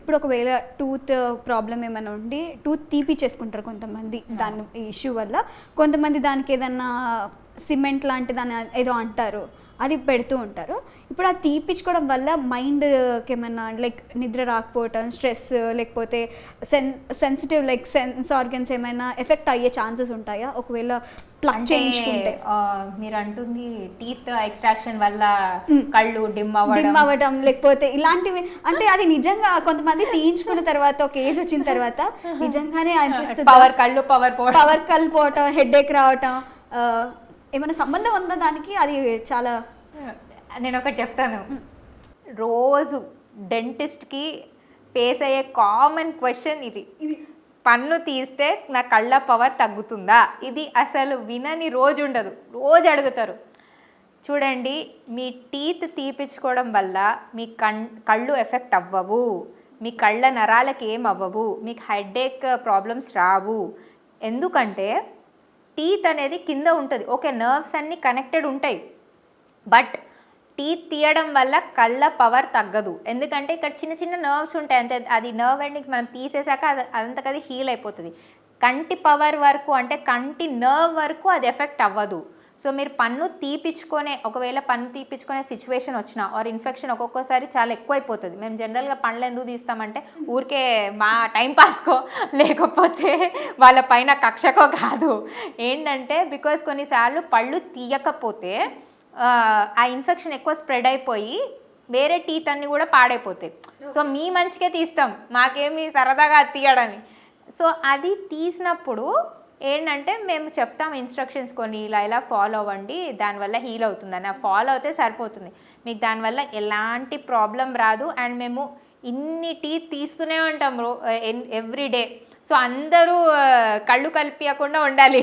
ఇప్పుడు ఒకవేళ tooth problem ఏమైనా ఉండి టూత్ తీపిచ్చేసుకుంటారు కొంతమంది దాని ఇష్యూ వల్ల. కొంతమంది దానికి ఏదన్నా సిమెంట్ లాంటి దాన్ని ఏదో అంటారు, అది పెడుతూ ఉంటారు. ఇప్పుడు అది తీపిచ్చుకోవడం వల్ల మైండ్కి ఏమైనా లైక్ నిద్ర రాకపోవటం, స్ట్రెస్, లేకపోతే సెన్సిటివ్ లైక్ సెన్స్ ఆర్గన్స్ ఏమైనా ఎఫెక్ట్ అయ్యే ఛాన్సెస్ ఉంటాయా ఒకవేళ ప్లగ్ చేయించుకుంటే? మీరు అంటుంది టీత్ ఎక్స్ట్రాక్షన్ వల్ల కళ్ళు డిమ్ అవ్వడం లేకపోతే ఇలాంటివి, అంటే అది నిజంగా కొంతమంది తీయించుకున్న తర్వాత ఒక ఏజ్ వచ్చిన తర్వాత నిజంగానే అనిపిస్తుంది పవర్ కళ్ళు పోవటం, హెడేక్ రావటం, ఏమైనా సంబంధం ఉందా దానికి? అది చాలా, నేను ఒకటి చెప్తాను. రోజు డెంటిస్ట్కి ఫేస్ అయ్యే కామన్ క్వశ్చన్ ఇది, పన్ను తీస్తే నా కళ్ళ పవర్ తగ్గుతుందా? ఇది అసలు వినని రోజు ఉండదు, రోజు అడుగుతారు. చూడండి, మీ టీత్ తీపించుకోవడం వల్ల మీ కళ్ళు ఎఫెక్ట్ అవ్వవు, మీ కళ్ళ నరాలకి ఏం అవ్వవు, మీకు హెడేక్ ప్రాబ్లమ్స్ రావు. ఎందుకంటే టీత్ అనేది కింద ఉంటుంది, ఓకే, నర్వ్స్ అన్నీ కనెక్టెడ్ ఉంటాయి, బట్ టీత్ తీయడం వల్ల కళ్ళ పవర్ తగ్గదు. ఎందుకంటే ఇక్కడ చిన్న చిన్న నర్వ్స్ ఉంటాయి అంతే, అది నర్వ్ ఎండింగ్స్ మనం తీసేసాక అదంతకది హీల్ అయిపోతుంది. కంటి పవర్ వరకు, అంటే కంటి నర్వ్ వరకు అది ఎఫెక్ట్ అవ్వదు. సో మీరు ఒకవేళ పన్ను తీపించుకునే సిచ్యువేషన్ వచ్చినా ఆర్ ఇన్ఫెక్షన్ ఒక్కొక్కసారి చాలా ఎక్కువైపోతుంది. మేము జనరల్గా పళ్ళు ఎందుకు తీస్తామంటే ఊరికే మా టైంపాస్కో లేకపోతే వాళ్ళ పైన కక్షకో కాదు. ఏంటంటే బికాజ్ కొన్నిసార్లు పళ్ళు తీయకపోతే ఆ ఇన్ఫెక్షన్ ఎక్కువ స్ప్రెడ్ అయిపోయి వేరే టీత్ అన్నీ కూడా పాడైపోతాయి. సో మీ మంచికే తీస్తాం, మాకేమి సరదాగా తీయడని. సో అది తీసినప్పుడు ఏంటంటే మేము చెప్తాం ఇన్స్ట్రక్షన్స్ కొన్ని, ఇలా ఫాలో అవ్వండి, దానివల్ల హీల్ అవుతుందని. ఫాలో అయితే సరిపోతుంది, మీకు దానివల్ల ఎలాంటి ప్రాబ్లం రాదు. అండ్ మేము ఇన్ని టీత్ తీస్తూనే ఉంటాం ఎవ్రీడే. సో అందరూ కళ్ళు కనిపించకుండా ఉండాలి,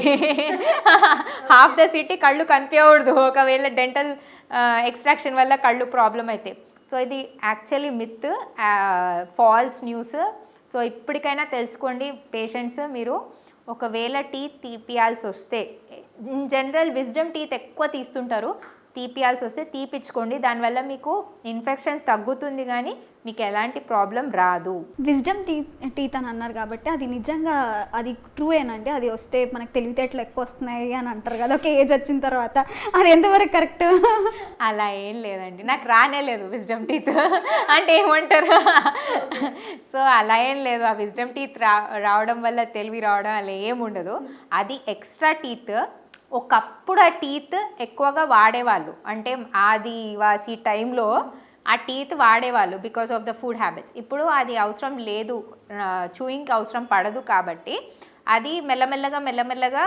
హాఫ్ ద సిటీ కళ్ళు కనిపించకూడదు ఒకవేళ డెంటల్ ఎక్స్ట్రాక్షన్ వల్ల కళ్ళు ప్రాబ్లం అయితే. సో ఇది actually myth, false news. So ఇప్పటికైనా తెలుసుకోండి పేషెంట్స్, మీరు ఒకవేళ టీత్ తీపియాల్సి వస్తే, ఇన్ జనరల్ విజ్డమ్ టీత్ ఎక్కువ తీస్తుంటారు, తీపియాల్సి వస్తే తీపిచ్చుకోండి, దానివల్ల మీకు ఇన్ఫెక్షన్ తగ్గుతుంది కానీ మీకు ఎలాంటి ప్రాబ్లం రాదు. విజ్డమ్ టీత్ అని అన్నారు కాబట్టి అది నిజంగా అది ట్రూ ఏనండి? అది వస్తే మనకు తెలివితేటలు ఎక్కువ వస్తున్నాయి అని అంటారు కదా ఒక ఏజ్ వచ్చిన తర్వాత, అది ఎంతవరకు కరెక్ట్? అలా ఏం లేదండి, నాకు రానే లేదు విజ్డమ్ టీత్ అంటే ఏమంటారు. సో అలా ఏం లేదు, ఆ విజ్డమ్ టీత్ రావడం వల్ల తెలివి రావడం అలా ఏముండదు. అది ఎక్స్ట్రా టీత్. ఒకప్పుడు ఆ టీత్ ఎక్కువగా వాడేవాళ్ళు, అంటే ఆదివాసి టైంలో ఆ టీత్ వాడేవాళ్ళు because of the food habits. ఇప్పుడు అవసరం లేదు, చూయింగ్కి అవసరం పడదు కాబట్టి అది మెల్లమెల్లగా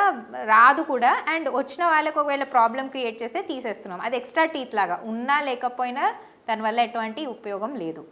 రాదు కూడా. అండ్ వచ్చిన వాళ్ళకి ఒకవేళ ప్రాబ్లం క్రియేట్ చేస్తే తీసేస్తున్నాం. అది ఎక్స్ట్రా టీత్ లాగా, ఉన్నా లేకపోయినా దానివల్ల ఎటువంటి ఉపయోగం లేదు.